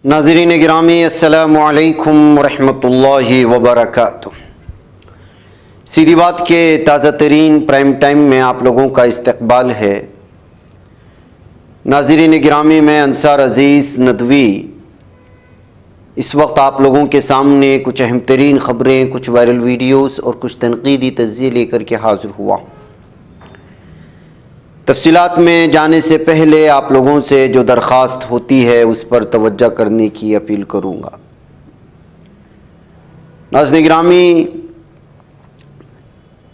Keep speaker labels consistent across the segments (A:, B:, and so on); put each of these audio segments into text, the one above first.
A: नाज़रीन गिरामी अस्सलामु अलैकुम वरहमतुल्लाहि वबरकातुह। सीधी बात के ताज़ा तरीन प्राइम टाइम में आप लोगों का इस्तकबाल है। नाज़रीन गिरामी में अंसार अज़ीज़ नदवी इस वक्त आप लोगों के सामने कुछ अहम तरीन ख़बरें, कुछ वायरल वीडियोस और कुछ तनक़ीदी तज़्ज़िये लेकर के हाज़िर हुआ। तफ़सीलात में जाने से पहले आप लोगों से जो दरख्वास्त होती है उस पर तवज्जो करने की अपील करूँगा। नाज़रीन गिरामी,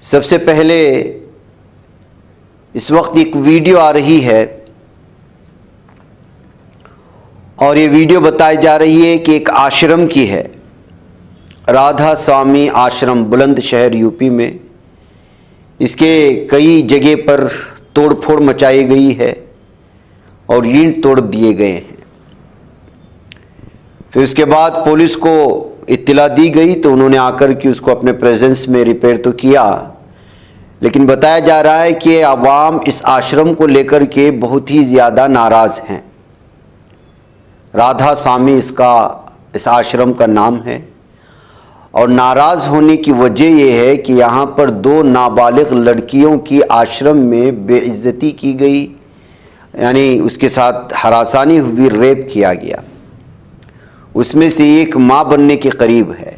A: सबसे पहले इस वक्त एक वीडियो आ रही है और ये वीडियो बताई जा रही है कि एक आश्रम की है, राधा स्वामी आश्रम बुलंदशहर यूपी में। इसके कई जगह पर तोड़फोड़ मचाई गई है और ईंट तोड़ दिए गए हैं। फिर उसके बाद पुलिस को इत्तला दी गई तो उन्होंने आकर के उसको अपने प्रेजेंस में रिपेयर तो किया, लेकिन बताया जा रहा है कि अवाम इस आश्रम को लेकर के बहुत ही ज़्यादा नाराज़ हैं। राधा स्वामी इस आश्रम का नाम है और नाराज़ होने की वजह यह है कि यहाँ पर 2 नाबालिग लड़कियों की आश्रम में बेइज्जती की गई, यानी उसके साथ हरासानी हुई, रेप किया गया। उसमें से एक माँ बनने के करीब है।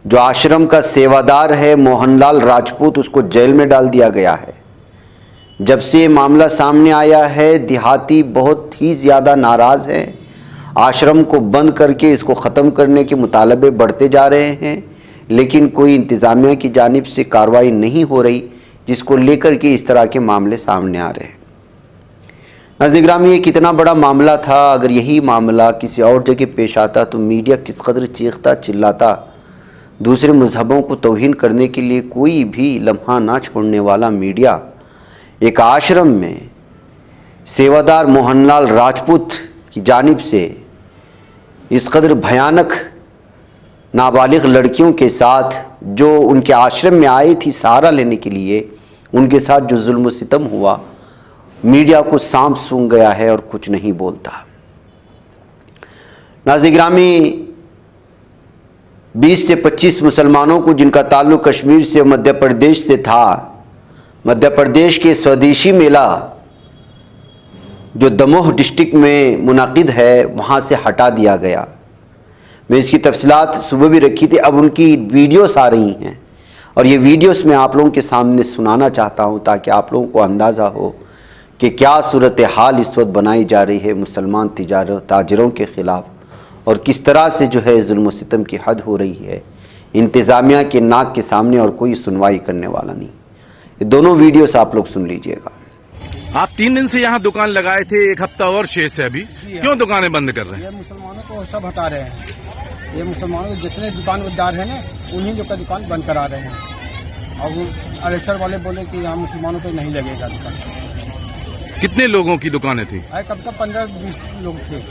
A: जो आश्रम का सेवादार है मोहनलाल राजपूत, उसको जेल में डाल दिया गया है। जब से ये मामला सामने आया है देहाती बहुत ही ज़्यादा नाराज़ हैं। आश्रम को बंद करके इसको ख़त्म करने के मुतालबे बढ़ते जा रहे हैं, लेकिन कोई इंतज़ामिया की जानिब से कार्रवाई नहीं हो रही, जिसको लेकर के इस तरह के मामले सामने आ रहे हैं। नाज़रीन गिरामी, ये कितना बड़ा मामला था। अगर यही मामला किसी और जगह पेश आता तो मीडिया किस कदर चीखता चिल्लाता। दूसरे मजहबों को तौहीन करने के लिए कोई भी लम्हा ना छोड़ने वाला मीडिया एक आश्रम में सेवादार मोहनलाल राजपूत की जानिब से इस कदर भयानक नाबालिग लड़कियों के साथ, जो उनके आश्रम में आई थी सहारा लेने के लिए, उनके साथ जो जुल्म सितम हुआ, मीडिया को सांप सूंघ गया है और कुछ नहीं बोलता। नाज़रीन गिरामी, 20 से 25 मुसलमानों को जिनका ताल्लुक़ कश्मीर से मध्य प्रदेश से था, मध्य प्रदेश के स्वदेशी मेला जो दमोह डिस्ट्रिक्ट में मुनाकिद है वहाँ से हटा दिया गया। मैं इसकी तफसीलात सुबह भी रखी थी, अब उनकी वीडियोस आ रही हैं और ये वीडियोस मैं आप लोगों के सामने सुनाना चाहता हूँ ताकि आप लोगों को अंदाज़ा हो कि क्या सूरत हाल इस वक्त बनाई जा रही है मुसलमान ताजरों के ख़िलाफ़ और किस तरह से जो है जुल्म सितम की हद हो रही है। इंतज़ामिया के नाक के सामने और कोई सुनवाई करने वाला नहीं। ये दोनों वीडियोस आप लोग सुन लीजिएगा।
B: आप 3 दिन से यहाँ दुकान लगाए थे, 1 हफ्ता और शेष है अभी, क्यों दुकानें बंद कर रहे हैं?
C: ये मुसलमानों को सब हटा रहे हैं। ये मुसलमानों के जितने दुकानदार हैं ना, उन्हीं लोग का दुकान बंद करा रहे हैं। और अरेसर वाले बोले कि यहाँ मुसलमानों पे नहीं लगेगा दुकान।
B: कितने लोगों की दुकानें थी?
C: कब तक 15-20 लोग थे।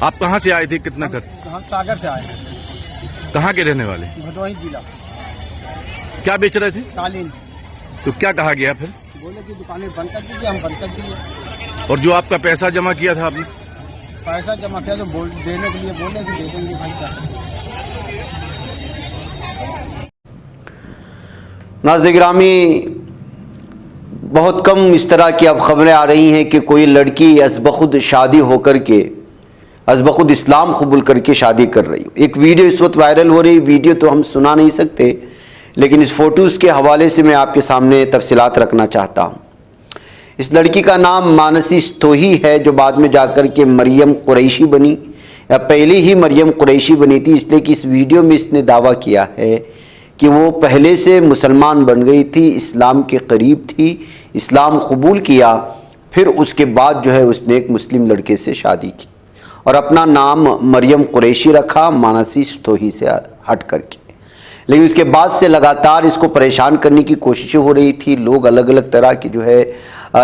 B: आप कहाँ से आए थे? कितना कर?
C: हम सागर से आए हैं।
B: कहाँ के रहने वाले?
C: भदोही जिला।
B: क्या बेच रहे थे?
C: कालीन।
B: तो क्या कहा गया फिर?
C: बोले कि दुकानें बंद कर दीजिए, हम बंद कर दिए।
B: और जो आपका पैसा जमा किया था आपने?
C: पैसा जमा किया तो देने के लिए बोले कि दे देंगे भाई का।
A: नाज़रीन गिरामी, बहुत कम इस तरह की अब खबरें आ रही हैं कि कोई लड़की अज़बख़ुद शादी होकर के अज़बख़ुद इस्लाम कबूल करके शादी कर रही। एक वीडियो इस वक्त वायरल हो रही, वीडियो तो हम सुना नहीं सकते, लेकिन इस फ़ोटोज़ के हवाले से मैं आपके सामने तफसीलात रखना चाहता हूँ। इस लड़की का नाम मानसी स्तोही है, जो बाद में जाकर के मरियम कुरैशी बनी, या पहले ही मरियम कुरैशी बनी थी, इसलिए कि इस वीडियो में इसने दावा किया है कि वो पहले से मुसलमान बन गई थी, इस्लाम के करीब थी, इस्लाम कबूल किया, फिर उसके बाद जो है उसने एक मुस्लिम लड़के से शादी की और अपना नाम मरियम कुरैशी रखा, मानसी स्तोही से हट करके। लेकिन उसके बाद से लगातार इसको परेशान करने की कोशिशें हो रही थी। लोग अलग अलग तरह की जो है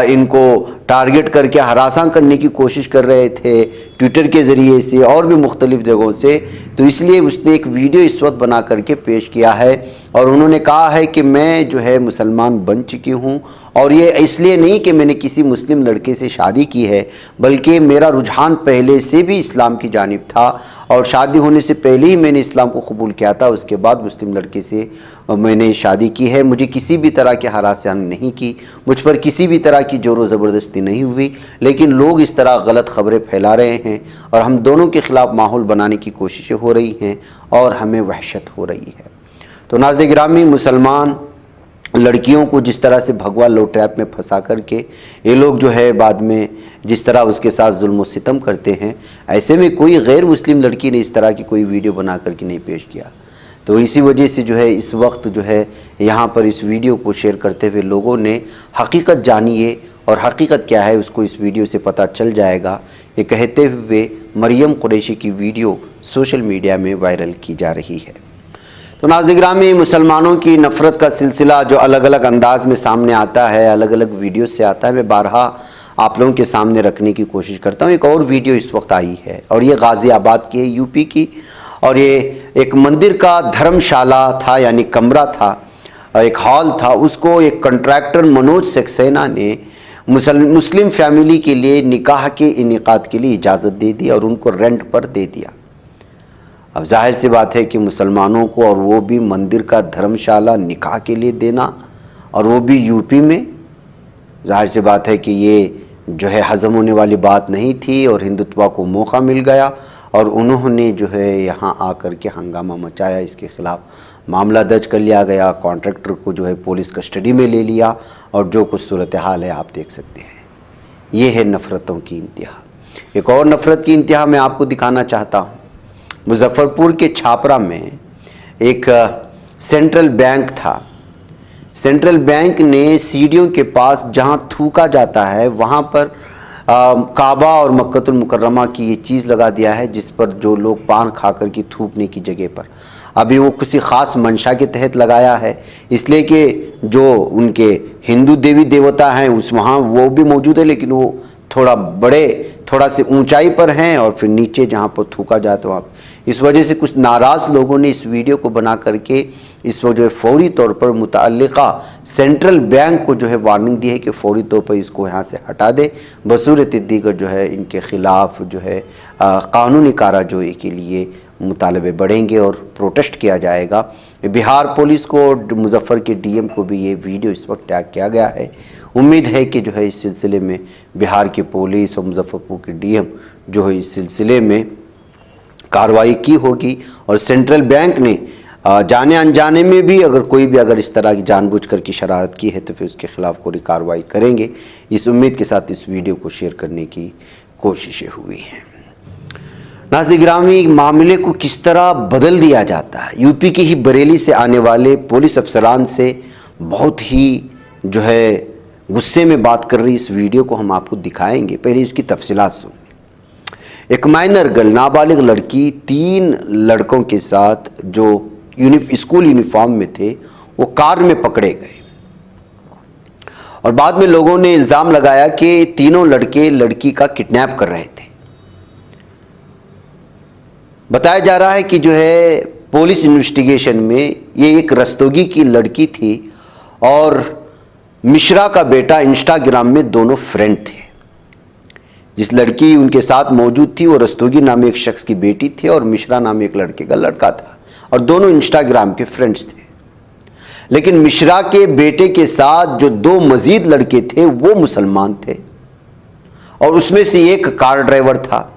A: इनको टारगेट करके हरासा करने की कोशिश कर रहे थे, ट्विटर के ज़रिए से और भी मुख्तलिफ़ जगहों से। तो इसलिए उसने एक वीडियो इस वक्त बना करके पेश किया है और उन्होंने कहा है कि मैं जो है मुसलमान बन चुकी हूँ और ये इसलिए नहीं कि मैंने किसी मुस्लिम लड़के से शादी की है, बल्कि मेरा रुझान पहले से भी इस्लाम की जानिब था और शादी होने से पहले ही मैंने इस्लाम को कबूल किया था। उसके बाद मुस्लिम लड़के से मैंने शादी की है। मुझे किसी भी तरह की हरासनी नहीं की, मुझ पर किसी भी तरह की ज़ोर ज़बरदस्ती नहीं हुई, लेकिन लोग इस तरह गलत खबरें फैला रहे हैं और हम दोनों के ख़िलाफ़ माहौल बनाने की कोशिशें हो रही हैं और हमें वहशत हो रही है। तो नाज़रीन गिरामी, मुसलमान लड़कियों को जिस तरह से भगवा लो ट्रैप में फंसा करके ये लोग जो है बाद में जिस तरह उसके साथ जुल्म व सितम करते हैं, ऐसे में कोई गैर मुस्लिम लड़की ने इस तरह की कोई वीडियो बना करके नहीं पेश किया। तो इसी वजह से जो है इस वक्त जो है यहाँ पर इस वीडियो को शेयर करते हुए लोगों ने हकीकत जानिए और हकीकत क्या है उसको इस वीडियो से पता चल जाएगा, ये कहते हुए मरियम कुरैशी की वीडियो सोशल मीडिया में वायरल की जा रही है। तो नाज़रीन गिरामी, मुसलमानों की नफ़रत का सिलसिला जो अलग अलग अंदाज में सामने आता है, अलग अलग वीडियो से आता है, मैं बारहा आप लोगों के सामने रखने की कोशिश करता हूँ। एक और वीडियो इस वक्त आई है और ये गाज़ियाबाद की है, यूपी की, और ये एक मंदिर का धर्मशाला था यानी कमरा था, एक हॉल था, उसको एक कॉन्ट्रैक्टर मनोज सक्सेना ने मुस्लिम फैमिली के लिए निकाह के इनेकाद के लिए इजाज़त दे दी और उनको रेंट पर दे दिया। अब जाहिर सी बात है कि मुसलमानों को, और वो भी मंदिर का धर्मशाला निकाह के लिए देना और वो भी यूपी में, जाहिर सी बात है कि ये जो है हज़म होने वाली बात नहीं थी और हिंदुत्व को मौका मिल गया और उन्होंने जो है यहाँ आकर के हंगामा मचाया। इसके ख़िलाफ़ मामला दर्ज कर लिया गया, कॉन्ट्रैक्टर को जो है पुलिस कस्टडी में ले लिया और जो कुछ सूरत हाल है आप देख सकते हैं। ये है नफ़रतों की इंतहा। एक और नफ़रत की इंतहा मैं आपको दिखाना चाहता हूँ। मुजफ्फरपुर के छापरा में एक सेंट्रल बैंक था। सेंट्रल बैंक ने सीढ़ियों के पास जहां थूका जाता है वहां पर काबा और मक्कतुल मुकर्रमा की ये चीज़ लगा दिया है, जिस पर जो लोग पान खाकर की थूकने की जगह पर, अभी वो किसी ख़ास मंशा के तहत लगाया है, इसलिए कि जो उनके हिंदू देवी देवता हैं उस वहाँ वो भी मौजूद है, लेकिन वो थोड़ा से ऊंचाई पर हैं और फिर नीचे जहाँ पर थूका जाता है वहाँ। इस वजह से कुछ नाराज़ लोगों ने इस वीडियो को बना करके इसको जो है फौरी तौर पर मुतअल्लिक़ा सेंट्रल बैंक को जो है वार्निंग दी है कि फौरी तौर पर इसको यहाँ से हटा दे। बसूरत दीगर जो है इनके ख़िलाफ़ जो है कानूनी कार्रवाई के लिए मुतालबे बढ़ेंगे और प्रोटेस्ट किया जाएगा। बिहार पुलिस को और मुजफ्फर के डीएम को भी ये वीडियो इस वक्त टैग किया गया है। उम्मीद है कि जो है इस सिलसिले में बिहार की पुलिस और मुजफ्फरपुर के डीएम जो है इस सिलसिले में कार्रवाई की होगी और सेंट्रल बैंक ने जाने अनजाने में भी अगर इस तरह की जानबूझकर की शरारत की है तो फिर उसके खिलाफ कोई कार्रवाई करेंगे। इस उम्मीद के साथ इस वीडियो को शेयर करने की कोशिशें हुई हैं। नाज़रीन गिरामी, मामले को किस तरह बदल दिया जाता है। यूपी की ही बरेली से आने वाले पुलिस अफसरान से बहुत ही जो है गुस्से में बात कर रही इस वीडियो को हम आपको दिखाएंगे। पहले इसकी तफसीलात सुन। एक माइनर गर्ल, नाबालिग लड़की 3 लड़कों के साथ जो स्कूल यूनिफॉर्म में थे वो कार में पकड़े गए और बाद में लोगों ने इल्ज़ाम लगाया कि तीनों लड़के लड़की का किडनैप कर रहे थे। बताया जा रहा है कि जो है पुलिस इन्वेस्टिगेशन में ये एक रस्तोगी की लड़की थी और मिश्रा का बेटा इंस्टाग्राम में दोनों फ्रेंड थे। जिस लड़की उनके साथ मौजूद थी वो रस्तोगी नाम एक शख्स की बेटी थी और मिश्रा नाम एक लड़के का लड़का था और दोनों इंस्टाग्राम के फ्रेंड्स थे। लेकिन मिश्रा के बेटे के साथ जो 2 मजीद लड़के थे वो मुसलमान थे और उसमें से एक कार ड्राइवर था।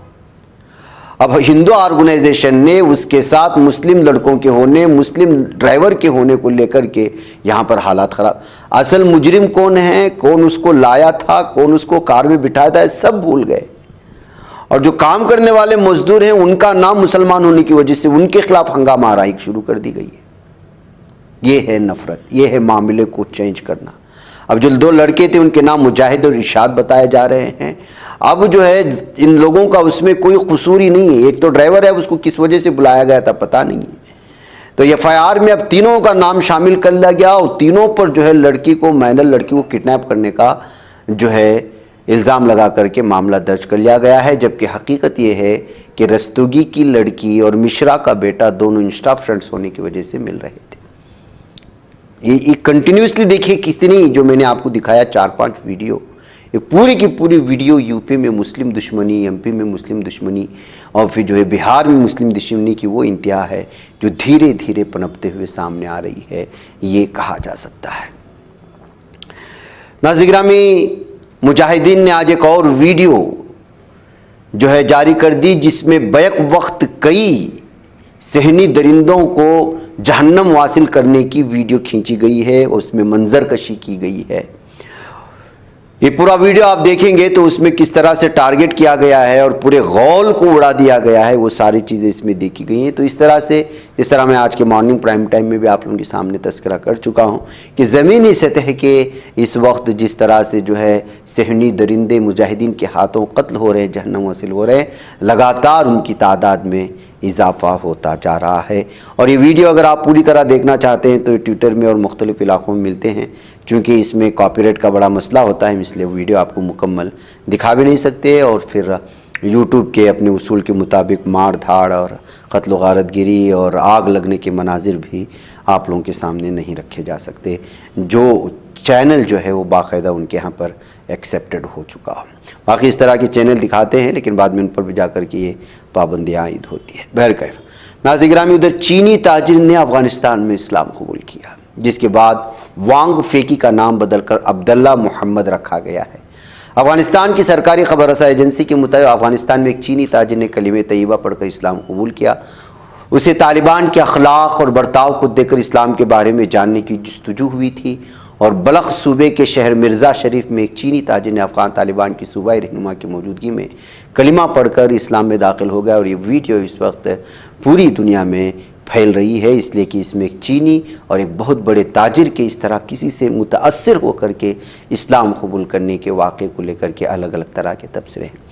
A: अब हिंदू ऑर्गेनाइजेशन ने उसके साथ मुस्लिम लड़कों के होने, मुस्लिम ड्राइवर के होने को लेकर के यहाँ पर हालात ख़राब। असल मुजरिम कौन है, कौन उसको लाया था, कौन उसको कार में बिठाया था, सब भूल गए। और जो काम करने वाले मजदूर हैं उनका नाम मुसलमान होने की वजह से उनके खिलाफ हंगामा आराई शुरू कर दी गई है। ये है नफरत, ये है मामले को चेंज करना। अब जो 2 लड़के थे उनके नाम मुजाहिद और इरशाद बताए जा रहे हैं। अब जो है इन लोगों का उसमें कोई कसूर ही नहीं है। एक तो ड्राइवर है, उसको किस वजह से बुलाया गया था पता नहीं है। तो एफआईआर में अब तीनों का नाम शामिल कर लिया गया और तीनों पर जो है लड़की को, माइनर लड़की को किडनैप करने का जो है इल्ज़ाम लगा करके मामला दर्ज कर लिया गया है। जबकि हकीकत यह है कि रस्तोगी की लड़की और मिश्रा का बेटा दोनों इंस्टा फ्रेंड्स होने की वजह से मिल रहे थे। ये कंटिन्यूसली देखिए, कितनी जो मैंने आपको दिखाया 4-5 वीडियो, ये पूरी की पूरी वीडियो यूपी में मुस्लिम दुश्मनी, एमपी में मुस्लिम दुश्मनी और फिर जो है बिहार में मुस्लिम दुश्मनी की वो इंतहा है जो धीरे धीरे पनपते हुए सामने आ रही है, ये कहा जा सकता है। नाज़रीन गिरामी, मुजाहिदीन ने आज एक और वीडियो जो है जारी कर दी, जिसमें बैक वक्त कई सहनी दरिंदों को जहन्नम वासिल करने की वीडियो खींची गई है, उसमें मंजर कशी की गई है। ये पूरा वीडियो आप देखेंगे तो उसमें किस तरह से टारगेट किया गया है और पूरे गौल को उड़ा दिया गया है, वो सारी चीज़ें इसमें देखी गई हैं। तो इस तरह से, जिस तरह मैं आज के मॉर्निंग प्राइम टाइम में भी आप लोगों के सामने तस्करा कर चुका हूं कि ज़मीनी सतह के इस वक्त जिस तरह से जो है सहनी दरिंदे मुजाहिदीन के हाथों कत्ल हो रहे हैं, जहन्नम हासिल हो रहे हैं, लगातार उनकी तादाद में इजाफा होता जा रहा है। और ये वीडियो अगर आप पूरी तरह देखना चाहते हैं तो ये ट्विटर में और मुख्तलिफ इलाक़ों में मिलते हैं, चूँकि इसमें कॉपीराइट का बड़ा मसला होता है, इसलिए वीडियो आपको मुकम्मल दिखा भी नहीं सकते और फिर यूट्यूब के अपने उसूल के मुताबिक मार धाड़ और कत्ल व गारतगिरी और आग लगने के मनाजिर भी आप लोगों के सामने नहीं रखे जा सकते, जो चैनल जो है वो बाकायदा उनके यहाँ पर एक्सेप्टेड हो चुका हो। बाकी इस तरह के चैनल दिखाते हैं लेकिन बाद में उन पर भी जाकर के ये पाबंदियाँ आयद होती है। बहरकैफ नाज़रीन गिरामी, उधर चीनी ताजिर ने अफ़गानिस्तान में इस्लाम कबूल किया, जिसके बाद वांग फेकी का नाम बदलकर अब्दुल्ला मोहम्मद रखा गया है। अफ़गानिस्तान की सरकारी खबर रसा एजेंसी के मुताबिक अफ़गानिस्तान में एक चीनी ताजिर ने कलिमे तैयबा पढ़कर इस्लाम कबूल किया। उसे तालिबान के अखलाक और बर्ताव को देखकर इस्लाम के बारे में जानने की जस्तजू हुई थी और बलख सूबे के शहर मिर्ज़ा शरीफ में एक चीनी ताजिर ने अफ़गान तालिबान की सूबाई रहनुमा की मौजूदगी में कलिमा पढ़कर इस्लाम में दाखिल हो गया। और ये वीडियो इस वक्त पूरी दुनिया में फैल रही है, इसलिए कि इसमें एक चीनी और एक बहुत बड़े ताजिर के इस तरह किसी से मुताअस्सिर होकर के इस्लाम कबूल करने के वाक़े को लेकर के अलग अलग तरह के तबसरे हैं।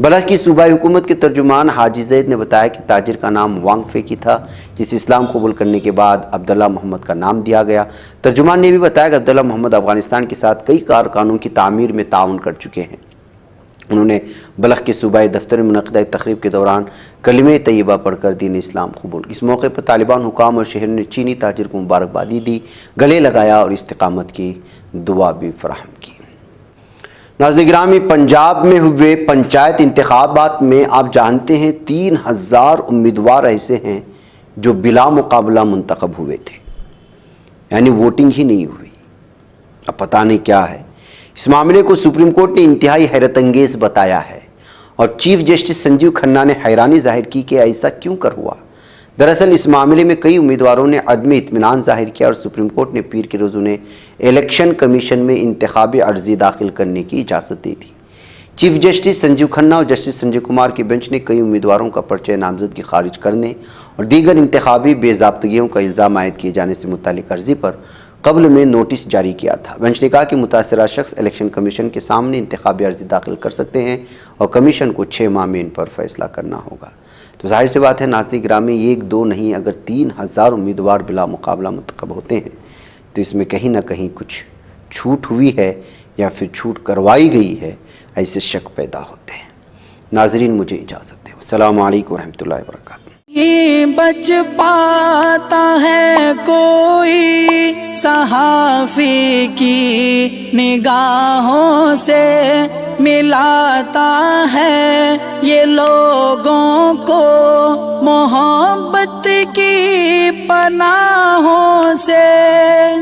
A: बलख की सूबाई हुकूमत के तर्जुमान हाजी जैद ने बताया कि ताजिर का नाम वांग फेकी था, जिसे इस्लाम कबूल करने के बाद अब्दुल्ला मोहम्मद का नाम दिया गया। तर्जुमान ने भी बताया कि अब्दुल्ला मोहम्मद अफ़गानिस्तान के साथ कई कारखानों की तामीर में ताउन कर चुके हैं। उन्होंने बलख के सूबाई दफ्तर में मुनक़दा तक़रीब के दौरान कलिमे तैयबा पढ़कर दीन इस्लाम कबूल। इस मौके पर तालिबान हुकाम और शहर ने चीनी ताजिर को मुबारकबादी दी, गले लगाया और इस्तिक़ामत की दुआ भी फराहम की। नाज़रीन गिरामी, पंजाब में हुए पंचायत इंतखाबात में आप जानते हैं 3000 उम्मीदवार ऐसे हैं जो बिला मुकाबला मुंतखब हुए थे, यानी वोटिंग ही नहीं हुई। अब पता नहीं क्या है। इस मामले को सुप्रीम कोर्ट ने इंतहाई हैरत अंगेज़ बताया है और चीफ जस्टिस संजीव खन्ना ने हैरानी जाहिर की कि ऐसा क्यों कर हुआ। दरअसल इस मामले में कई उम्मीदवारों ने अदम इत्मीनान जाहिर किया और सुप्रीम कोर्ट ने पीर के रोज़ उन्हें इलेक्शन कमीशन में इंतखाबी अर्जी दाखिल करने की इजाज़त दी थी। चीफ जस्टिस संजीव खन्ना और जस्टिस संजय कुमार की बेंच ने कई उम्मीदवारों का पर्चा नामजदगी खारिज करने और दीगर इंतखाबी बेज़ाब्तगियों का इल्ज़ाम आयद किए जाने से मुतालिक अर्जी पर कब्ल में नोटिस जारी किया था। बेंच ने कहा कि मुतासरा शख्स इलेक्शन कमीशन के सामने इंतखाबी अर्जी दाखिल कर सकते हैं और कमीशन को 6 माह में इन पर फैसला करना होगा। तो जाहिर सी बात है नाज़रीन गिरामी, 1-2 नहीं अगर 3000 उम्मीदवार बिला मुकाबला मुंतखब होते हैं तो इसमें कहीं ना कहीं कुछ छूट हुई है या फिर छूट करवाई गई है, ऐसे शक पैदा होते हैं। नाज़रीन, मुझे इजाज़त दें। अस्सलामु अलैकुम रहमतुल्लाहि व बरकातहू।
D: ये बच पाता है कोई सहाफ़ी की निगाहों से, मिलाता है ये लोगों को मोहब्बत की पनाहों से।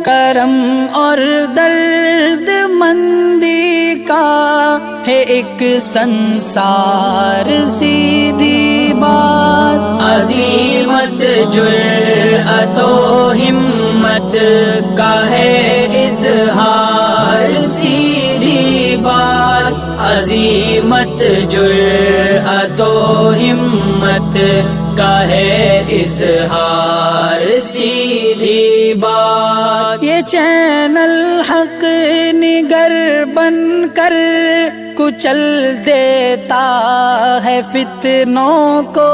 D: करम और दर्द मंदी का है एक संसार, सीधी बात। अज़ीमत जुर्अतो हिम्मत का है इज़हार, सीधी बात। अज़ीमत जुर्अतो हिम्मत का है इज़हार, सीधी बात। ये चैनल हक निगर बनकर कुचल देता है फितनों को।